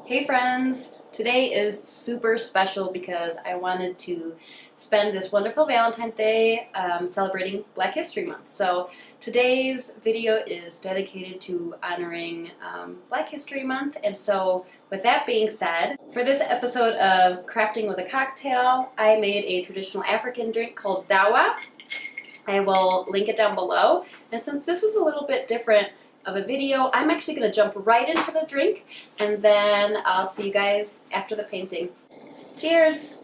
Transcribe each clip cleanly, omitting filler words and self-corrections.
Hey friends! Today is super special because I wanted to spend this wonderful Valentine's Day celebrating Black History Month. So today's video is dedicated to honoring Black History Month. And so with that being said, for this episode of Crafting with a Cocktail, I made a traditional African drink called Dawa. I will link it down below. And since this is a little bit different of a video, I'm actually going to jump right into the drink, and then I'll see you guys after the painting. Cheers!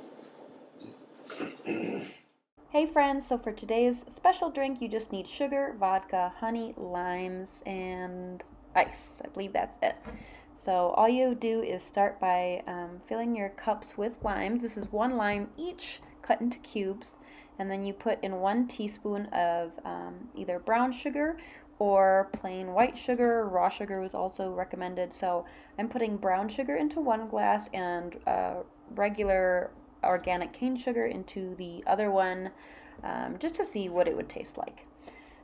Hey friends, so for today's special drink, you just need sugar, vodka, honey, limes, and ice. I believe that's it. So all you do is start by filling your cups with limes. This is 1 lime each cut into cubes, and then you put in 1 teaspoon of either brown sugar or plain white sugar. Raw sugar was also recommended. So I'm putting brown sugar into 1 glass and regular organic cane sugar into the other one, just to see what it would taste like.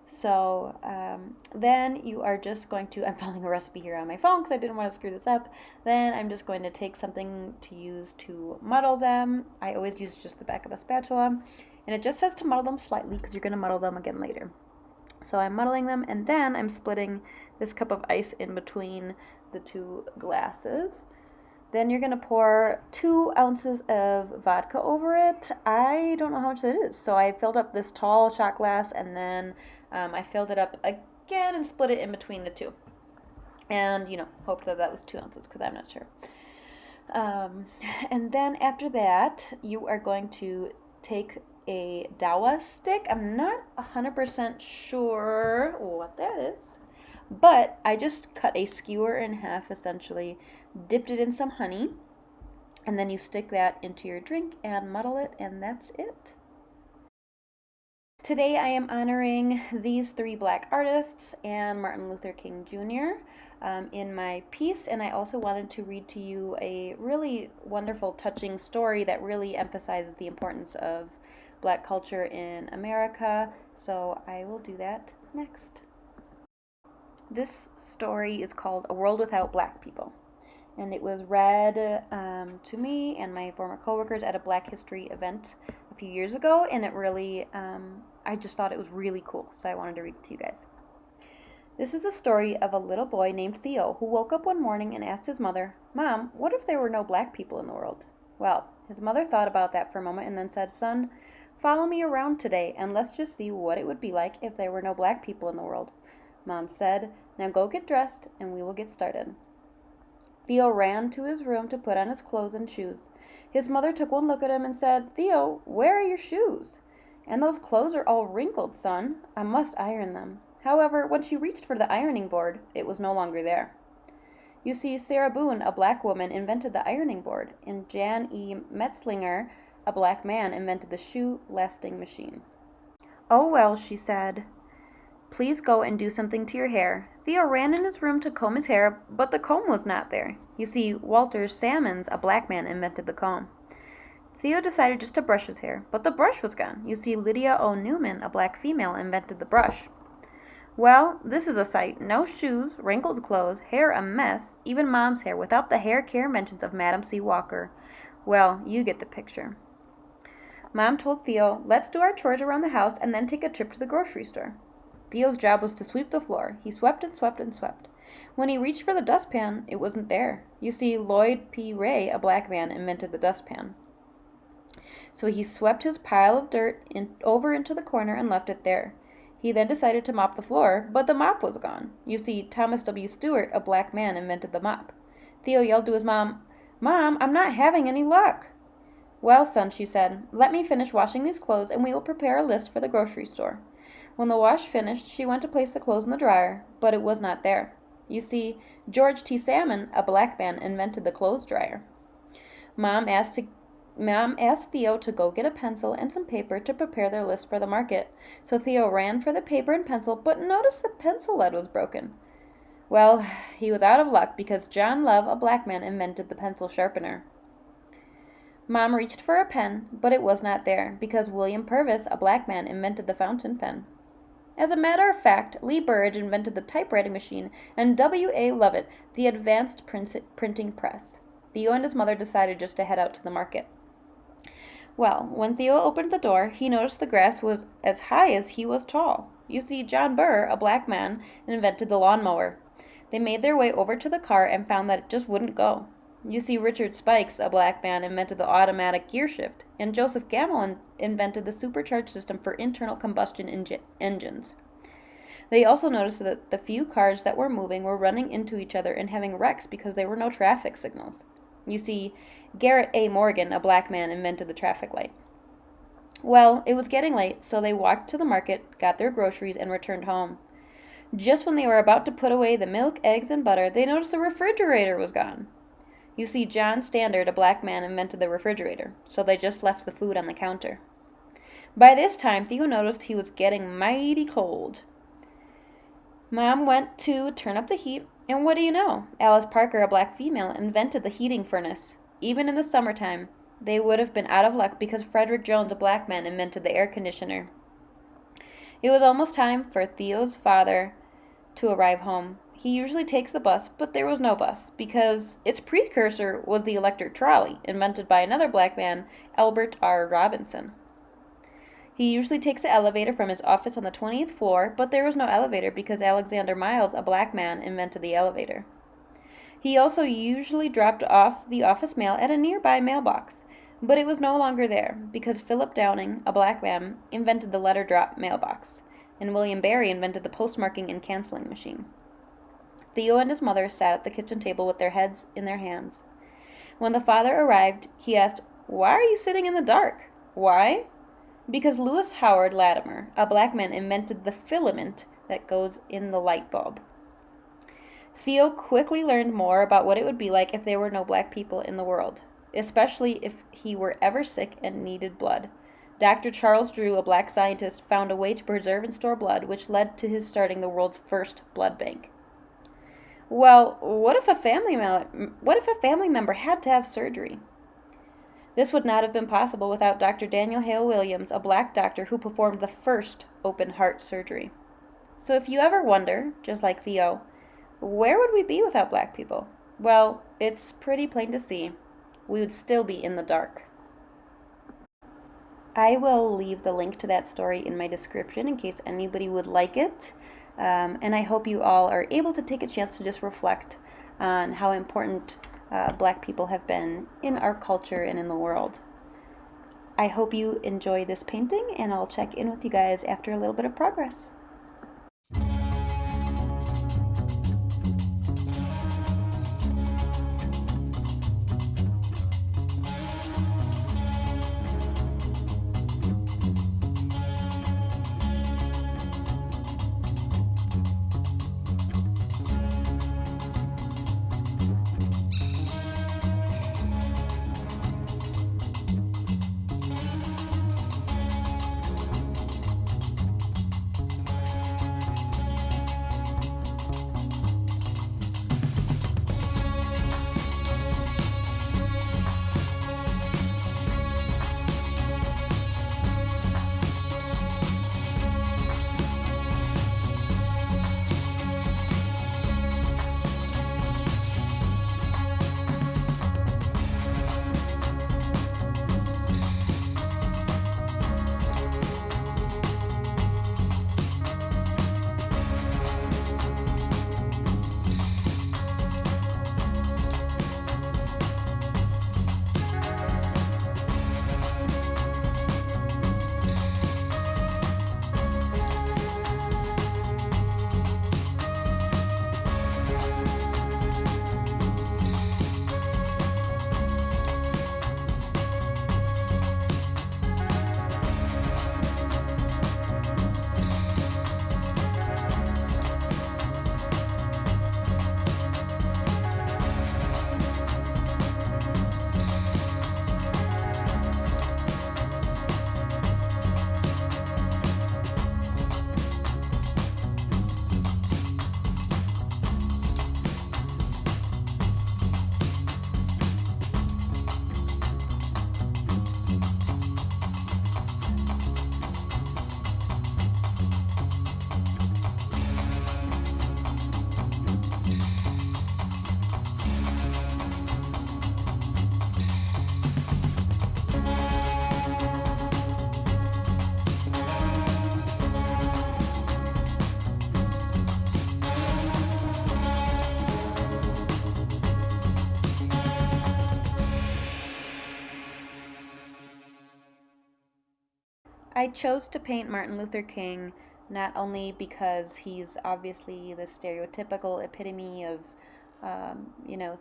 So then you are just going to, I'm following a recipe here on my phone because I didn't want to screw this up. Then I'm just going to take something to use to muddle them. I always use just the back of a spatula, and it just says to muddle them slightly because you're going to muddle them again later. So I'm muddling them, and then I'm splitting this cup of ice in between the 2 glasses. Then you're going to pour 2 ounces of vodka over it. I don't know how much that is. So I filled up this tall shot glass, and then I filled it up again and split it in between the 2. And, hoped that was 2 ounces because I'm not sure. And then after that, you are going to take a Dawa stick. I'm not 100% sure what that is, but I just cut a skewer in half, essentially, dipped it in some honey, and then you stick that into your drink and muddle it, and that's it. Today I am honoring these 3 Black artists and Martin Luther King Jr. In my piece, and I also wanted to read to you a really wonderful, touching story that really emphasizes the importance of Black culture in America, so I will do that next. This story is called A World Without Black People, and it was read to me and my former coworkers at a Black History event a few years ago, and it really, I just thought it was really cool, so I wanted to read it to you guys. This is a story of a little boy named Theo who woke up one morning and asked his mother, "Mom, what if there were no black people in the world?" Well, his mother thought about that for a moment and then said, "Son, follow me around today, and let's just see what it would be like if there were no black people in the world." Mom said, "Now go get dressed, and we will get started." Theo ran to his room to put on his clothes and shoes. His mother took one look at him and said, "Theo, where are your shoes? And those clothes are all wrinkled, son. I must iron them." However, when she reached for the ironing board, it was no longer there. You see, Sarah Boone, a black woman, invented the ironing board, and Jan E. Metzlinger, a black man, invented the shoe-lasting machine. "Oh, well," she said, "please go and do something to your hair." Theo ran in his room to comb his hair, but the comb was not there. You see, Walter Salmons, a black man, invented the comb. Theo decided just to brush his hair, but the brush was gone. You see, Lydia O. Newman, a black female, invented the brush. Well, this is a sight. No shoes, wrinkled clothes, hair a mess, even Mom's hair, without the hair care inventions of Madam C. Walker. Well, you get the picture. Mom told Theo, "Let's do our chores around the house and then take a trip to the grocery store." Theo's job was to sweep the floor. He swept and swept and swept. When he reached for the dustpan, it wasn't there. You see, Lloyd P. Ray, a black man, invented the dustpan. So he swept his pile of dirt over into the corner and left it there. He then decided to mop the floor, but the mop was gone. You see, Thomas W. Stewart, a black man, invented the mop. Theo yelled to his mom, "Mom, I'm not having any luck." "Well, son," she said, "let me finish washing these clothes and we will prepare a list for the grocery store." When the wash finished, she went to place the clothes in the dryer, but it was not there. You see, George T. Salmon, a black man, invented the clothes dryer. Mom asked Theo to go get a pencil and some paper to prepare their list for the market. So Theo ran for the paper and pencil, but noticed the pencil lead was broken. Well, he was out of luck because John Love, a black man, invented the pencil sharpener. Mom reached for a pen, but it was not there because William Purvis, a black man, invented the fountain pen. As a matter of fact, Lee Burridge invented the typewriting machine, and W.A. Lovett the advanced printing press. Theo and his mother decided just to head out to the market. Well, when Theo opened the door, he noticed the grass was as high as he was tall. You see, John Burr, a black man, invented the lawnmower. They made their way over to the car and found that it just wouldn't go. You see, Richard Spikes, a black man, invented the automatic gear shift, and Joseph Gammel invented the supercharged system for internal combustion engines. They also noticed that the few cars that were moving were running into each other and having wrecks because there were no traffic signals. You see, Garrett A. Morgan, a black man, invented the traffic light. Well, it was getting late, so they walked to the market, got their groceries, and returned home. Just when they were about to put away the milk, eggs, and butter, they noticed the refrigerator was gone. You see, John Standard, a black man, invented the refrigerator, so they just left the food on the counter. By this time, Theo noticed he was getting mighty cold. Mom went to turn up the heat, and what do you know? Alice Parker, a black female, invented the heating furnace. Even in the summertime, they would have been out of luck because Frederick Jones, a black man, invented the air conditioner. It was almost time for Theo's father to arrive home. He usually takes the bus, but there was no bus because its precursor was the electric trolley, invented by another black man, Albert R. Robinson. He usually takes the elevator from his office on the 20th floor, but there was no elevator because Alexander Miles, a black man, invented the elevator. He also usually dropped off the office mail at a nearby mailbox, but it was no longer there because Philip Downing, a black man, invented the letter drop mailbox, and William Barry invented the postmarking and canceling machine. Theo and his mother sat at the kitchen table with their heads in their hands. When the father arrived, he asked, "Why are you sitting in the dark?" "Why?" "Because Lewis Howard Latimer, a black man, invented the filament that goes in the light bulb." Theo quickly learned more about what it would be like if there were no black people in the world, especially if he were ever sick and needed blood. Dr. Charles Drew, a black scientist, found a way to preserve and store blood, which led to his starting the world's first blood bank. Well, what if a family member had to have surgery? This would not have been possible without Dr. Daniel Hale Williams, a black doctor who performed the first open heart surgery. So if you ever wonder, just like Theo, where would we be without black people? Well, it's pretty plain to see. We would still be in the dark. I will leave the link to that story in my description in case anybody would like it. And I hope you all are able to take a chance to just reflect on how important black people have been in our culture and in the world. I hope you enjoy this painting, and I'll check in with you guys after a little bit of progress. I chose to paint Martin Luther King not only because he's obviously the stereotypical epitome of,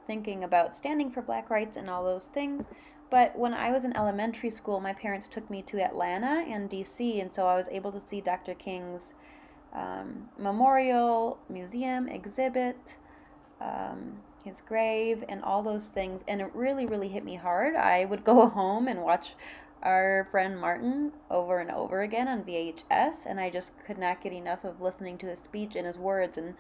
thinking about standing for black rights and all those things, but when I was in elementary school, my parents took me to Atlanta and DC, and so I was able to see Dr. King's memorial, museum, exhibit, his grave, and all those things. And it really, really hit me hard. I would go home and watch our friend Martin over and over again on VHS, and I just could not get enough of listening to his speech and his words and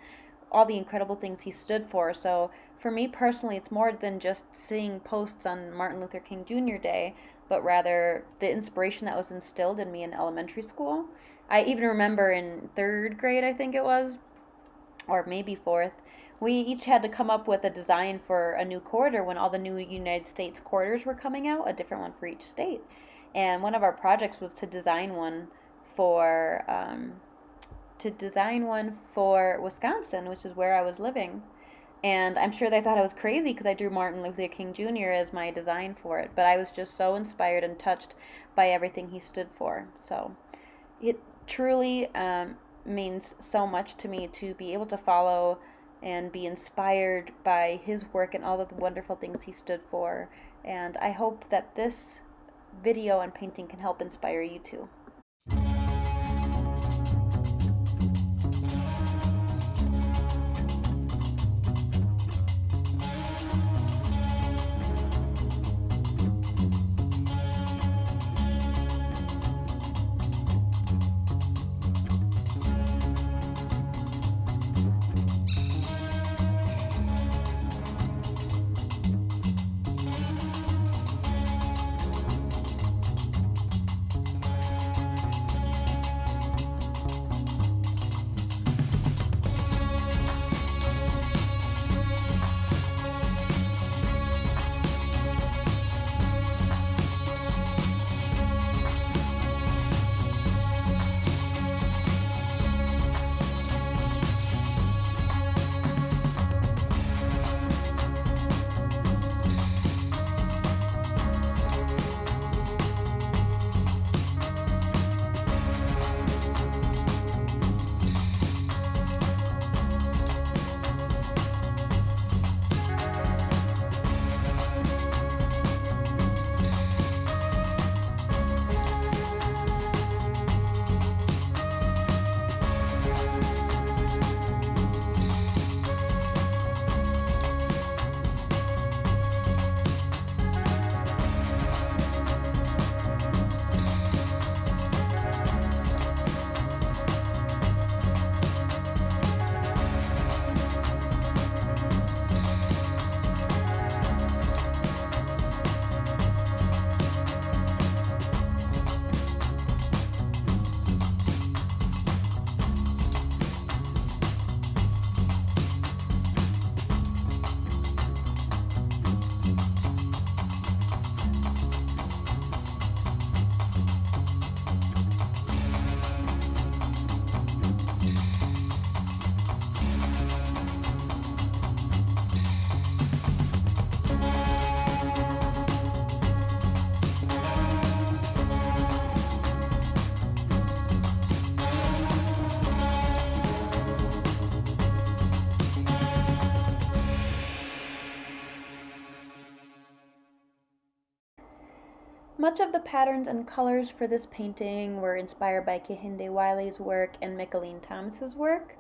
all the incredible things he stood for. So for me personally, it's more than just seeing posts on Martin Luther King Jr. Day, but rather the inspiration that was instilled in me in elementary school. I even remember in third grade, I think it was, or maybe fourth, we each had to come up with a design for a new corridor when all the new United States corridors were coming out, a different one for each state. And one of our projects was to design one for Wisconsin, which is where I was living. And I'm sure they thought I was crazy because I drew Martin Luther King Jr. as my design for it. But I was just so inspired and touched by everything he stood for. So it truly means so much to me to be able to follow and be inspired by his work and all of the wonderful things he stood for. And I hope that this video and painting can help inspire you too. Much of the patterns and colors for this painting were inspired by Kehinde Wiley's work and Mickalene Thomas's work,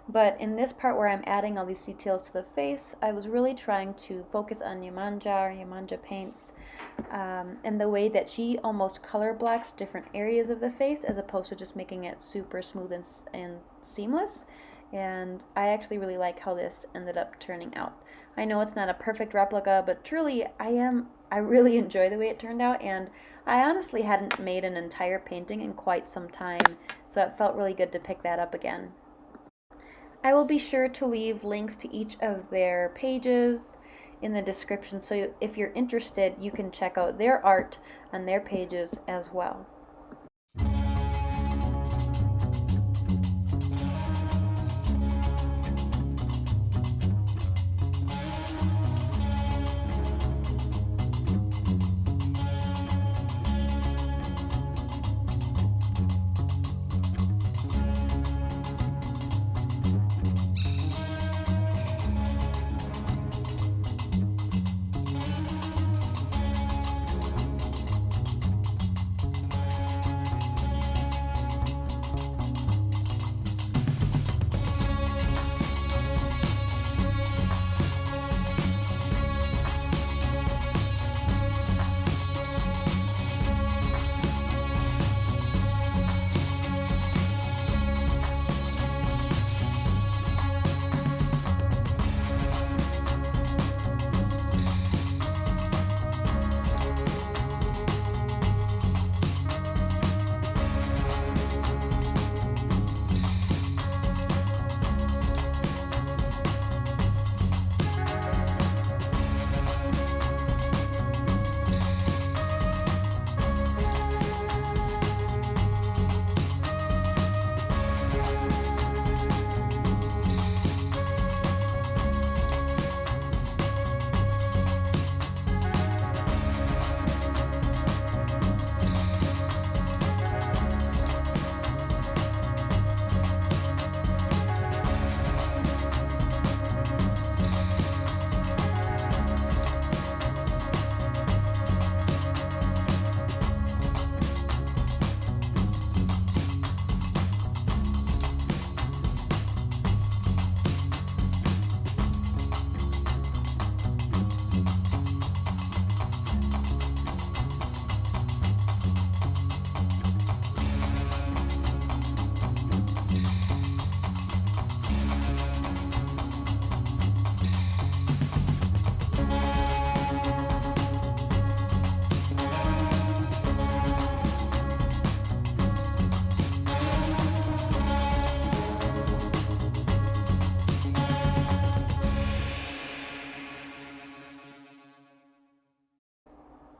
but in this part where I'm adding all these details to the face, I was really trying to focus on Yemanja paints, and the way that she almost color blocks different areas of the face as opposed to just making it super smooth and seamless. And I actually really like how this ended up turning out. I know it's not a perfect replica, but truly I really enjoy the way it turned out, and I honestly hadn't made an entire painting in quite some time, so it felt really good to pick that up again. I will be sure to leave links to each of their pages in the description, so if you're interested, you can check out their art on their pages as well.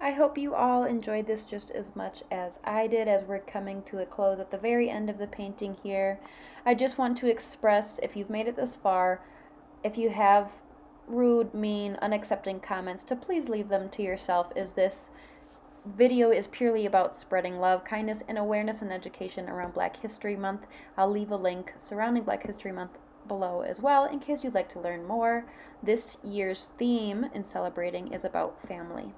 I hope you all enjoyed this just as much as I did, as we're coming to a close at the very end of the painting here. I just want to express, if you've made it this far, if you have rude, mean, unaccepting comments, to please leave them to yourself, as this video is purely about spreading love, kindness, and awareness and education around Black History Month. I'll leave a link surrounding Black History Month below as well in case you'd like to learn more. This year's theme in celebrating is about family.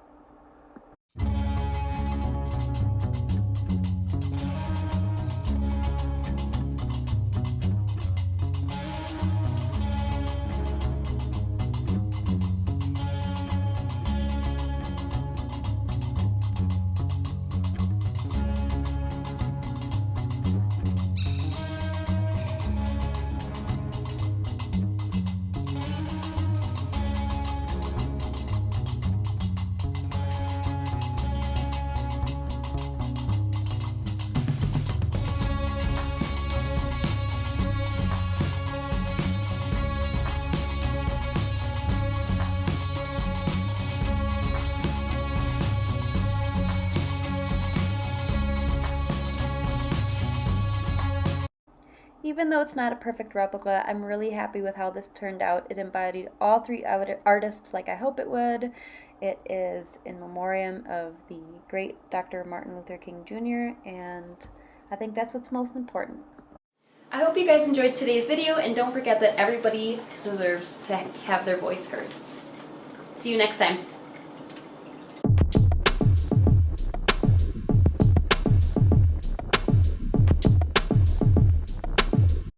Even though it's not a perfect replica, I'm really happy with how this turned out. It embodied all three artists like I hope it would. It is in memoriam of the great Dr. Martin Luther King Jr., and I think that's what's most important. I hope you guys enjoyed today's video, and don't forget that everybody deserves to have their voice heard. See you next time.